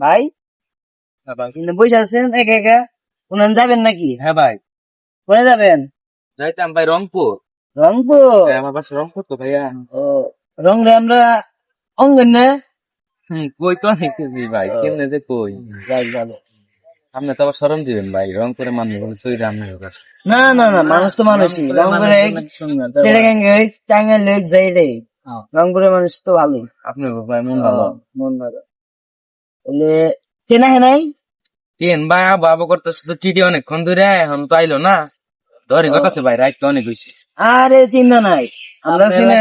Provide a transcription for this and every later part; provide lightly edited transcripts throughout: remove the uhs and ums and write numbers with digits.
ভাই হ্যাঁ ভাই। কিন্তু বসে আছেন একা একা, উনান যাবেন নাকি? হ্যাঁ ভাই, কোথায় যাবেন? যাইতাম ভাই রংপুর। রংপুর? আমার বাসা রংপুর তো ভাইয়া। ও, রংরে আমরা অঙ্গন না? কই তো অনেক কিছু ভাই, কেমনে যে কই। যাক ভালো। আপনি তো আবার শরম দিবেন ভাই, রংপুরে মানুষ চৈরা আপনার কাছে। না না না, মানুষ তো মানুষই। রংপুরে চিড়াগাঙ্গে হোক, টাঙ্গাইলে হোক, যাইলে রংপুরের মানুষ তো ভালোই। আপনার ভাই মন ভালো। মন ভালো। বলে চেনা হে নাই? কেন ভাই বাবা করতেছে তো টিটি অনেকক্ষণ ধরে, এখন তো আইলো না। ধরে করতেছে ভাই, রাত তো অনেক হয়েছে। আরে চিন্তা নাই, আমরা চিনি,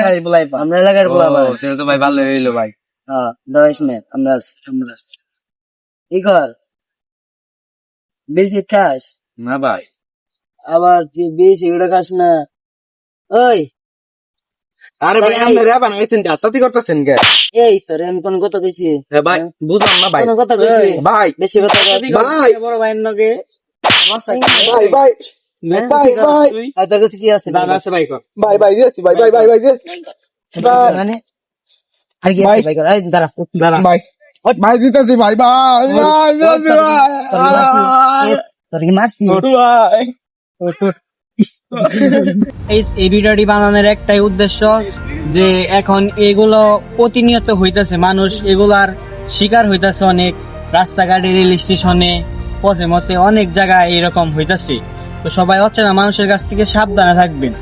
আমরা এলাকার ও, পোলা ভাই। তাহলে তো ভাই ভালো হইলো ভাই। হ্যাঁ, ডরাইস না, আমরা আছি, আমরা আছি। কি কর, বিস্কিট খাস? না ভাই। আবার তুই বেশি এগুলো খাস না। ওই আরে ভাই আপনি রে বানাইছেন কে? আত্মাতি করতেছেন কে? এই তোর আমি কোন কথা কইছি? ভাই বুঝলাম না ভাই। কোন কথা কইছি? ভাই বেশি কথা কইছি ভাই বড় ভাইয়ের নগে। ভাই ভাই ভাই ভাই আর তোর কাছে কি আছে? দাদা আছে ভাই কর। ভাই ভাই দিয়েছি ভাই ভাই ভাই ভাই দিয়েছি মানে আর কি আছে ভাই কর? এই দাঁড়া দাঁড়া ভাই ভাই দিতেছি ভাই ভাই ভাই দিতেছি ভাই। তোর কি মারছি? ভাই এই ভিডিওটি বানানোর একটাই উদ্দেশ্য যে এখন এগুলো প্রতিনিয়ত হইতাছে, মানুষ এগুলার শিকার হইতাছে অনেক, রাস্তাঘাটে, রেল স্টেশনে, পথে মতে অনেক জায়গায় এরকম হইতাছে। তো সবাই অচেনা মানুষের কাছ থেকে সাবধানে থাকবেন।